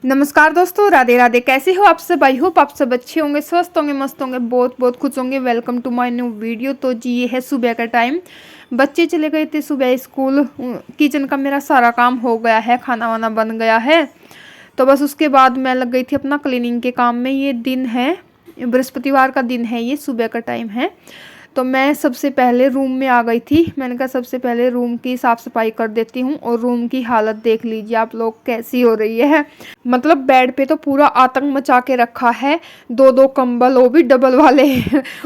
नमस्कार दोस्तों, राधे राधे। कैसे हो आप सब? आई होप आप सब अच्छे होंगे, स्वस्थ होंगे, मस्त होंगे, बहुत बहुत खुश होंगे। Welcome to my new video. तो जी ये है सुबह का टाइम। बच्चे चले गए थे सुबह स्कूल। किचन का मेरा सारा काम हो गया है, खाना वाना बन गया है। तो बस उसके बाद मैं लग गई थी अपना क्लीनिंग के काम में। ये दिन है, बृहस्पतिवार का दिन है, ये सुबह का टाइम है। तो मैं सबसे पहले रूम में आ गई थी। मैंने कहा सबसे पहले रूम की साफ़ सफाई कर देती हूँ। और रूम की हालत देख लीजिए आप लोग कैसी हो रही है। मतलब बेड पे तो पूरा आतंक मचा के रखा है। दो दो कंबल, वो भी डबल वाले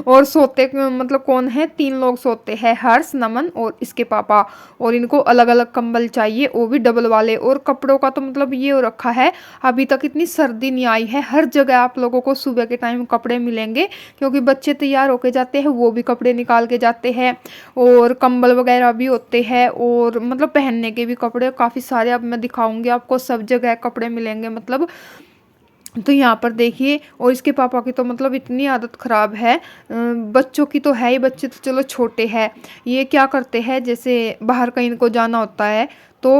और सोते मतलब कौन है, 3 लोग सोते हैं, हर्ष, नमन और इसके पापा। और इनको अलग अलग कंबल चाहिए, वो भी डबल वाले। और कपड़ों का तो मतलब ये हो रखा है, अभी तक इतनी सर्दी नहीं आई है। हर जगह आप लोगों को सुबह के टाइम कपड़े मिलेंगे, क्योंकि बच्चे तैयार होके जाते हैं, वो भी कपड़े निकाल के जाते हैं। और कंबल वगैरह भी होते हैं, और मतलब पहनने के भी कपड़े काफ़ी सारे। अब मैं दिखाऊंगी आपको, सब जगह कपड़े मिलेंगे मतलब। तो यहाँ पर देखिए। और इसके पापा की तो मतलब इतनी आदत ख़राब है। बच्चों की तो है ही, बच्चे तो चलो छोटे हैं। ये क्या करते हैं, जैसे बाहर कहीं इनको जाना होता है तो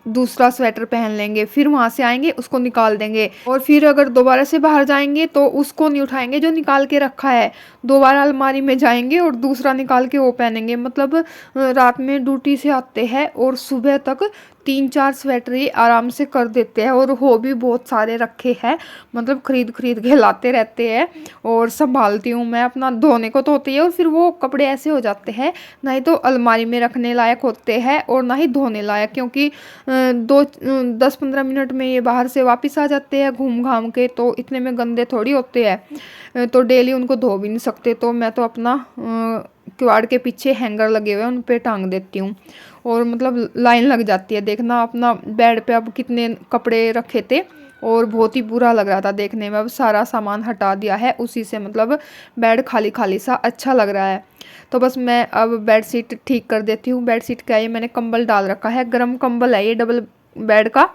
दूसरा स्वेटर पहन लेंगे, फिर वहाँ से आएंगे उसको निकाल देंगे, और फिर अगर दोबारा से बाहर जाएंगे तो उसको नहीं उठाएंगे जो निकाल के रखा है। दोबारा अलमारी में जाएंगे और दूसरा निकाल के वो पहनेंगे। मतलब रात में ड्यूटी से आते हैं और सुबह तक 3-4 स्वेटर ही आराम से कर देते हैं। और हो भी बहुत सारे रखे हैं, मतलब खरीद खरीद के लाते रहते हैं। और संभालती हूँ मैं अपना, धोने को तो होती है, और फिर वो कपड़े ऐसे हो जाते हैं, ना ही तो अलमारी में रखने लायक होते हैं और ना ही धोने लायक। क्योंकि 10-15 मिनट में ये बाहर से वापस आ जाते हैं घूम घाम के, तो इतने में गंदे थोड़ी होते हैं। तो डेली उनको धो भी नहीं सकते। तो मैं तो अपना किवाड़ के पीछे हैंगर लगे हुए हैं, उन पे टांग देती हूँ। और मतलब लाइन लग जाती है। देखना अपना बेड पे अब कितने कपड़े रखे थे, और बहुत ही बुरा लग रहा था देखने में। अब सारा सामान हटा दिया है, उसी से मतलब बेड खाली खाली सा अच्छा लग रहा है। तो बस मैं अब बेड शीट ठीक कर देती हूँ। बेड शीट क्या है, मैंने कंबल डाल रखा है, गर्म कंबल है ये डबल बेड का,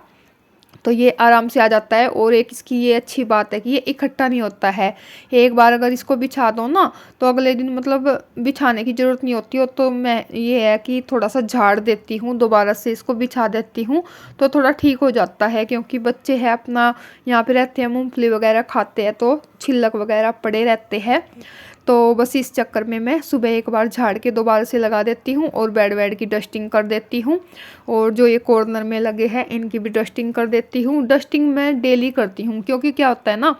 तो ये आराम से आ जाता है। और एक इसकी ये अच्छी बात है कि ये इकट्ठा नहीं होता है। एक बार अगर इसको बिछा दो ना, तो अगले दिन मतलब बिछाने की ज़रूरत नहीं होती हो। तो मैं ये है कि थोड़ा सा झाड़ देती हूँ, दोबारा से इसको बिछा देती हूँ, तो थोड़ा ठीक हो जाता है। क्योंकि बच्चे हैं अपना यहाँ पे रहते हैं, मूंगफली वगैरह खाते हैं, तो छिलक वगैरह पड़े रहते हैं। तो बस इस चक्कर में मैं सुबह एक बार झाड़ के दोबारा से लगा देती हूँ, और बेड वेड की डस्टिंग कर देती हूँ। और जो ये कॉर्नर में लगे हैं इनकी भी डस्टिंग कर देती हूँ। डस्टिंग मैं डेली करती हूँ, क्योंकि क्या होता है ना,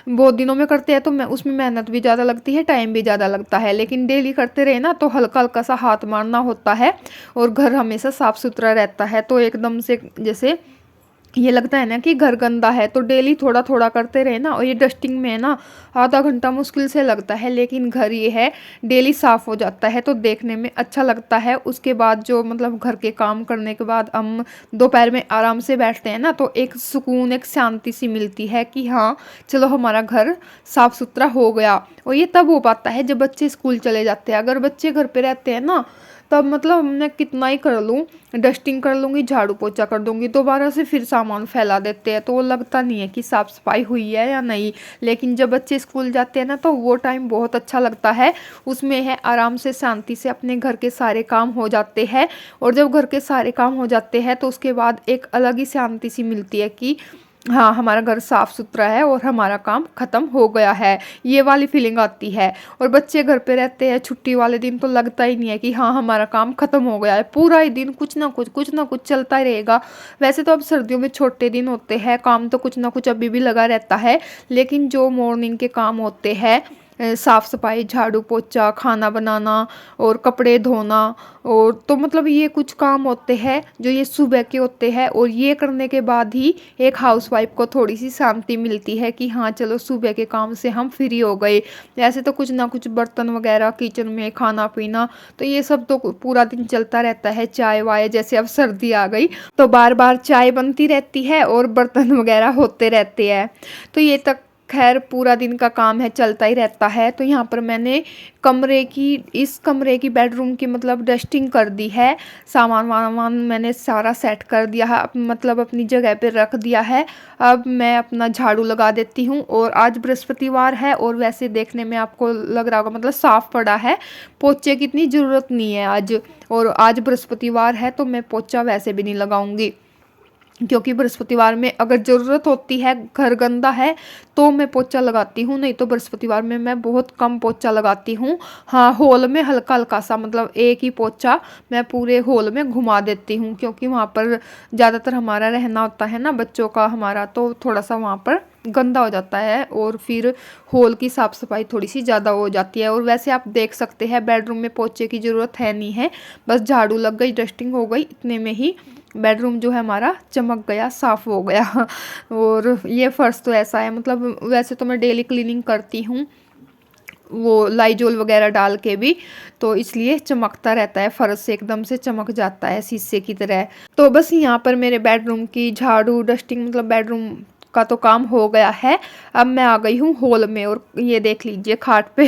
बहुत दिनों में करते हैं तो मैं उसमें मेहनत भी ज़्यादा लगती है, टाइम भी ज़्यादा लगता है। लेकिन डेली करते रहे ना, तो हल्का हल्का सा हाथ मारना होता है, और घर हमेशा साफ़ सुथरा रहता है। तो एकदम से जैसे ये लगता है ना कि घर गंदा है, तो डेली थोड़ा थोड़ा करते रहे ना। और ये डस्टिंग में है ना, आधा घंटा मुश्किल से लगता है, लेकिन घर ये है डेली साफ़ हो जाता है, तो देखने में अच्छा लगता है। उसके बाद जो मतलब घर के काम करने के बाद हम दोपहर में आराम से बैठते हैं ना, तो एक सुकून, एक शांति सी मिलती है कि हाँ चलो हमारा घर साफ़ सुथरा हो गया। और ये तब हो पाता है जब बच्चे स्कूल चले जाते हैं। अगर बच्चे घर पे रहते हैं ना, तब मतलब मैं कितना ही कर लूँ, डस्टिंग कर लूँगी, झाड़ू पोछा कर दूँगी, दोबारा से फिर सामान फैला देते हैं, तो वो लगता नहीं है कि साफ़ सफाई हुई है या नहीं। लेकिन जब बच्चे स्कूल जाते हैं ना, तो वो टाइम बहुत अच्छा लगता है। उसमें है आराम से शांति से अपने घर के सारे काम हो जाते हैं। और जब घर के सारे काम हो जाते हैं, तो उसके बाद एक अलग ही शांति सी मिलती है कि हाँ हमारा घर साफ़ सुथरा है और हमारा काम ख़त्म हो गया है, ये वाली फीलिंग आती है। और बच्चे घर पे रहते हैं छुट्टी वाले दिन, तो लगता ही नहीं है कि हाँ हमारा काम ख़त्म हो गया है। पूरा ही दिन कुछ ना कुछ चलता ही रहेगा। वैसे तो अब सर्दियों में छोटे दिन होते हैं, काम तो कुछ ना कुछ अभी भी लगा रहता है। लेकिन जो मॉर्निंग के काम होते हैं, साफ़ सफाई, झाड़ू पोछा, खाना बनाना और कपड़े धोना, और तो मतलब ये कुछ काम होते हैं जो ये सुबह के होते हैं। और ये करने के बाद ही एक हाउसवाइफ को थोड़ी सी शांति मिलती है कि हाँ चलो सुबह के काम से हम फ्री हो गए। ऐसे तो कुछ ना कुछ बर्तन वगैरह, किचन में खाना पीना, तो ये सब तो पूरा दिन चलता रहता है। चाय वाय, जैसे अब सर्दी आ गई तो बार बार चाय बनती रहती है और बर्तन वगैरह होते रहते हैं। तो ये तक खैर पूरा दिन का काम है, चलता ही रहता है। तो यहाँ पर मैंने इस कमरे की बेडरूम की मतलब डस्टिंग कर दी है। सामान वामान मैंने सारा सेट कर दिया है, मतलब अपनी जगह पे रख दिया है। अब मैं अपना झाड़ू लगा देती हूँ। और आज बृहस्पतिवार है, और वैसे देखने में आपको लग रहा होगा मतलब साफ़ पड़ा है, पोछे की इतनी ज़रूरत नहीं है आज। और आज बृहस्पतिवार है, तो मैं पोछा वैसे भी नहीं लगाऊंगी। क्योंकि बृहस्पतिवार में अगर ज़रूरत होती है, घर गंदा है, तो मैं पोछा लगाती हूँ, नहीं तो बृहस्पतिवार में मैं बहुत कम पोछा लगाती हूँ। हाँ, हॉल में हल्का हल्का सा, मतलब एक ही पोछा मैं पूरे हॉल में घुमा देती हूँ, क्योंकि वहाँ पर ज़्यादातर हमारा रहना होता है ना, बच्चों का हमारा, तो थोड़ा सा वहाँ पर गंदा हो जाता है और फिर हॉल की साफ़ सफाई थोड़ी सी ज़्यादा हो जाती है। और वैसे आप देख सकते हैं बेडरूम में पोछे की ज़रूरत है नहीं है, बस झाड़ू लग गई, डस्टिंग हो गई, इतने में ही बेडरूम जो है हमारा चमक गया, साफ़ हो गया। और ये फर्श तो ऐसा है, मतलब वैसे तो मैं डेली क्लीनिंग करती हूँ, वो लाइजोल वगैरह डाल के भी, तो इसलिए चमकता रहता है, फर्श से एकदम से चमक जाता है शीशे की तरह। तो बस यहाँ पर मेरे बेडरूम की झाड़ू डस्टिंग, मतलब बेडरूम का तो काम हो गया है। अब मैं आ गई हूँ हॉल में, और ये देख लीजिए खाट पे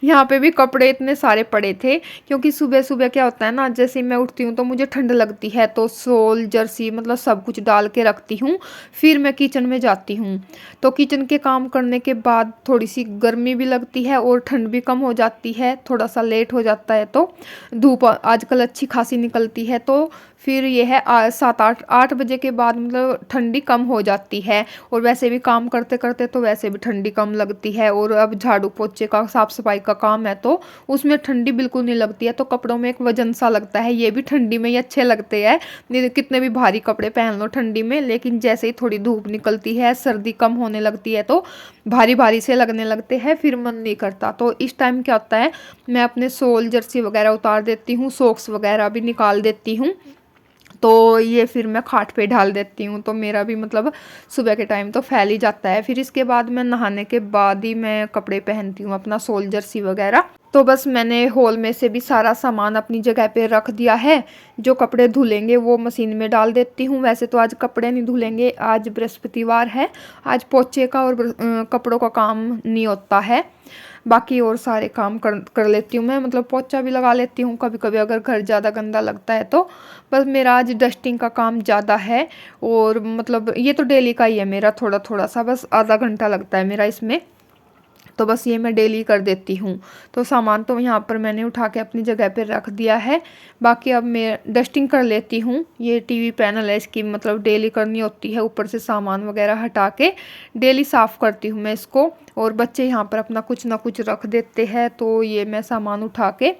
यहाँ पे भी कपड़े इतने सारे पड़े थे, क्योंकि सुबह सुबह क्या होता है ना, जैसे मैं उठती हूँ तो मुझे ठंड लगती है, तो शॉल जर्सी मतलब सब कुछ डाल के रखती हूँ, फिर मैं किचन में जाती हूँ। तो किचन के काम करने के बाद थोड़ी सी गर्मी भी लगती है और ठंड भी कम हो जाती है, थोड़ा सा लेट हो जाता है, तो धूप आजकल अच्छी खासी निकलती है, तो फिर ये है 7-8 बजे के बाद मतलब ठंडी कम हो जाती है। और वैसे भी काम करते करते तो वैसे भी ठंडी कम लगती है, और अब झाड़ू पोछे का साफ़ सफाई का काम है तो उसमें ठंडी बिल्कुल नहीं लगती है, तो कपड़ों में एक वजन सा लगता है, ये भी ठंडी में ही अच्छे लगते हैं, नहीं कितने भी भारी कपड़े पहन लो ठंडी में, लेकिन जैसे ही थोड़ी धूप निकलती है, सर्दी कम होने लगती है, तो भारी भारी से लगने लगते हैं, फिर मन नहीं करता। तो इस टाइम क्या होता है, मैं अपने शॉल जर्सी वगैरह उतार देती हूँ, सॉक्स वगैरह भी निकाल देती हूँ, तो ये फिर मैं खाट पे डाल देती हूँ, तो मेरा भी मतलब सुबह के टाइम तो फैल ही जाता है। फिर इसके बाद मैं नहाने के बाद ही मैं कपड़े पहनती हूँ अपना, शॉल जर्सी वगैरह। तो बस मैंने हॉल में से भी सारा सामान अपनी जगह पे रख दिया है, जो कपड़े धुलेंगे वो मशीन में डाल देती हूँ। वैसे तो आज कपड़े नहीं धुलेंगे, आज बृहस्पतिवार है, आज पोछे का और कपड़ों का काम नहीं होता है, बाकी और सारे काम कर लेती हूँ मैं, मतलब पोछा भी लगा लेती हूँ कभी कभी अगर घर ज़्यादा गंदा लगता है तो। बस मेरा आज डस्टिंग का काम ज़्यादा है, और मतलब ये तो डेली का ही है मेरा, थोड़ा थोड़ा सा, बस आधा घंटा लगता है मेरा इसमें, तो बस ये मैं डेली कर देती हूँ। तो सामान तो यहाँ पर मैंने उठा के अपनी जगह पे रख दिया है, बाकी अब मैं डस्टिंग कर लेती हूँ। ये टीवी पैनल है, इसकी मतलब डेली करनी होती है, ऊपर से सामान वगैरह हटा के डेली साफ़ करती हूँ मैं इसको। और बच्चे यहाँ पर अपना कुछ ना कुछ रख देते हैं, तो ये मैं सामान उठा के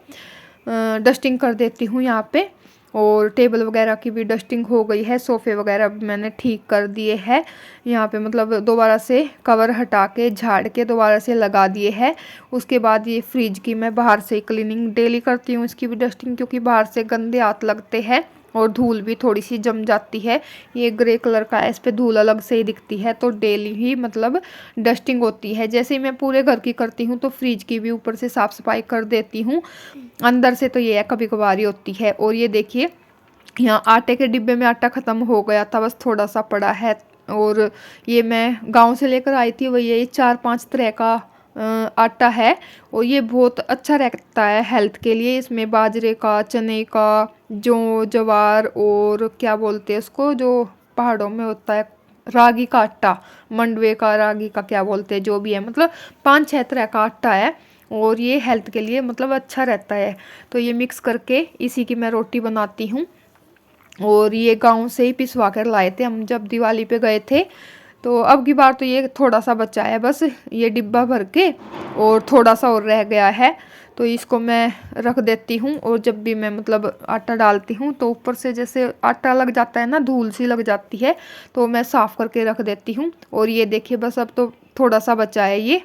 डस्टिंग कर देती हूँ यहाँ पे। और टेबल वगैरह की भी डस्टिंग हो गई है, सोफ़े वगैरह भी मैंने ठीक कर दिए हैं यहाँ पे, मतलब दोबारा से कवर हटा के झाड़ के दोबारा से लगा दिए हैं। उसके बाद ये फ्रिज की मैं बाहर से क्लीनिंग डेली करती हूँ, इसकी भी डस्टिंग, क्योंकि बाहर से गंदे हाथ लगते हैं और धूल भी थोड़ी सी जम जाती है। ये ग्रे कलर का है, इस पर धूल अलग से ही दिखती है, तो डेली ही मतलब डस्टिंग होती है। जैसे ही मैं पूरे घर की करती हूँ तो फ्रिज की भी ऊपर से साफ़ सफाई कर देती हूँ, अंदर से तो ये है कभी कभार ही होती है। और ये देखिए यहाँ आटे के डिब्बे में आटा ख़त्म हो गया था, बस थोड़ा सा पड़ा है, और ये मैं गांव से लेकर आई थी, वही ये 4-5 तरह का आटा है, और ये बहुत अच्छा रहता है हेल्थ के लिए। इसमें बाजरे का, चने का, जौ, जवार, और क्या बोलते हैं उसको जो पहाड़ों में होता है, रागी का आटा, मंडवे का, रागी का क्या बोलते हैं, जो भी है, मतलब 5-6 तरह का आटा है, और ये हेल्थ के लिए मतलब अच्छा रहता है। तो ये मिक्स करके इसी की मैं रोटी बनाती हूँ। और ये गांव से ही पिसवा कर लाए थे हम जब दिवाली पे गए थे, तो अब की बार तो ये थोड़ा सा बचा है, बस ये डिब्बा भर के, और थोड़ा सा और रह गया है, तो इसको मैं रख देती हूँ। और जब भी मैं मतलब आटा डालती हूँ तो ऊपर से जैसे आटा लग जाता है ना, धूल सी लग जाती है, तो मैं साफ़ करके रख देती हूँ। और ये देखिए बस अब तो थोड़ा सा बचा है ये,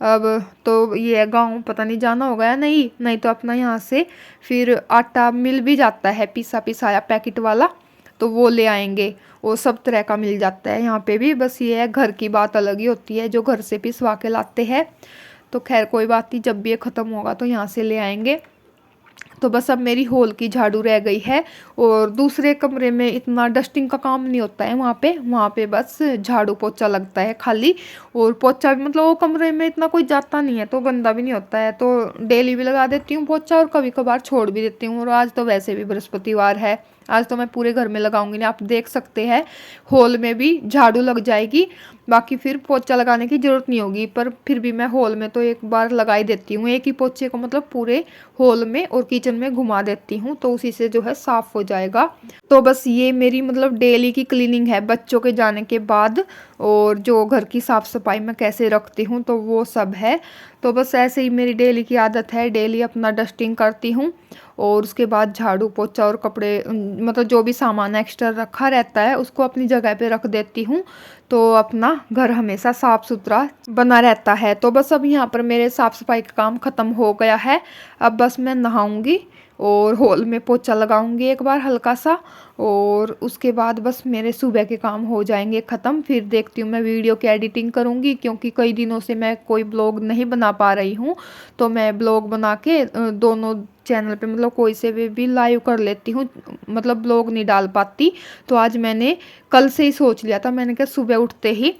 अब तो ये गांव पता नहीं जाना होगा या नहीं, नहीं तो अपना यहाँ से फिर आटा मिल भी जाता है, पिसा पिसाया पैकेट वाला, तो वो ले आएंगे, वो सब तरह का मिल जाता है यहाँ पे भी। बस ये है घर की बात अलग ही होती है, जो घर से पिसवा के लाते हैं, तो खैर कोई बात नहीं, जब भी ये ख़त्म होगा तो यहाँ से ले आएंगे। तो बस अब मेरी हॉल की झाड़ू रह गई है, और दूसरे कमरे में इतना डस्टिंग का काम नहीं होता है, वहाँ पे बस झाड़ू पोछा लगता है खाली। और पोछा भी मतलब वो कमरे में इतना कोई जाता नहीं है, तो गंदा भी नहीं होता है, तो डेली भी लगा देती हूँ पोछा, और कभी कभार छोड़ भी देती हूँ। और आज तो वैसे भी बृहस्पतिवार है, आज तो मैं पूरे घर में लगाऊंगी ना, आप देख सकते हैं हॉल में भी झाड़ू लग जाएगी, बाकी फिर पोछा लगाने की ज़रूरत नहीं होगी, पर फिर भी मैं हॉल में तो एक बार लगा ही देती हूँ, एक ही पोछे को मतलब पूरे हॉल में और किचन किचन में घुमा देती हूँ, तो उसी से जो है साफ़ हो जाएगा। तो बस ये मेरी मतलब डेली की क्लीनिंग है बच्चों के जाने के बाद, और जो घर की साफ़ सफाई मैं कैसे रखती हूँ तो वो सब है। तो बस ऐसे ही मेरी डेली की आदत है, डेली अपना डस्टिंग करती हूँ और उसके बाद झाड़ू पोछा और कपड़े मतलब जो भी सामान एक्स्ट्रा रखा रहता है उसको अपनी जगह पे रख देती हूँ, तो अपना घर हमेशा साफ़ सुथरा बना रहता है। तो बस अब यहाँ पर मेरे साफ़ सफाई का काम ख़त्म हो गया है। अब बस मैं नहाऊंगी और हॉल में पोछा लगाऊंगी एक बार हल्का सा, और उसके बाद बस मेरे सुबह के काम हो जाएंगे ख़त्म। फिर देखती हूँ मैं वीडियो की एडिटिंग करूँगी, क्योंकि कई दिनों से मैं कोई ब्लॉग नहीं बना पा रही हूँ, तो मैं ब्लॉग बना के दोनों चैनल पे मतलब कोई से भी लाइव कर लेती हूँ, मतलब ब्लॉग नहीं डाल पाती। तो आज मैंने कल से ही सोच लिया था, मैंने कहा सुबह उठते ही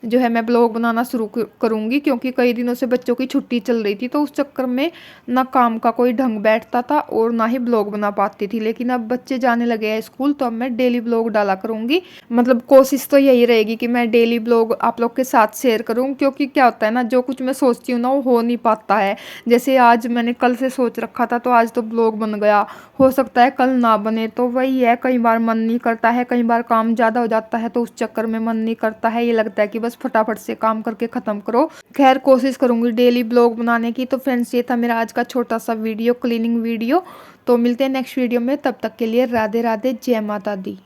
जो है मैं ब्लॉग बनाना शुरू करूँगी, क्योंकि कई दिनों से बच्चों की छुट्टी चल रही थी, तो उस चक्कर में ना काम का कोई ढंग बैठता था और ना ही ब्लॉग बना पाती थी। लेकिन अब बच्चे जाने लगे हैं स्कूल, तो अब मैं डेली ब्लॉग डाला करूँगी। मतलब कोशिश तो यही रहेगी कि मैं डेली ब्लॉग आप लोग के साथ शेयर करूँ, क्योंकि क्या होता है ना, जो कुछ मैं सोचती हूँ ना वो हो नहीं पाता है। जैसे आज मैंने कल से सोच रखा था, तो आज तो ब्लॉग बन गया, हो सकता है कल ना बने। तो वही है, कई बार मन नहीं करता है, कई बार काम ज़्यादा हो जाता है तो उस चक्कर में मन नहीं करता है, ये लगता है कि बस फटाफट से काम करके ख़त्म करो। खैर कोशिश करूँगी डेली ब्लॉग बनाने की। तो फ्रेंड्स ये था मेरा आज का छोटा सा वीडियो, क्लीनिंग वीडियो। तो मिलते हैं नेक्स्ट वीडियो में, तब तक के लिए राधे राधे, जय माता दी।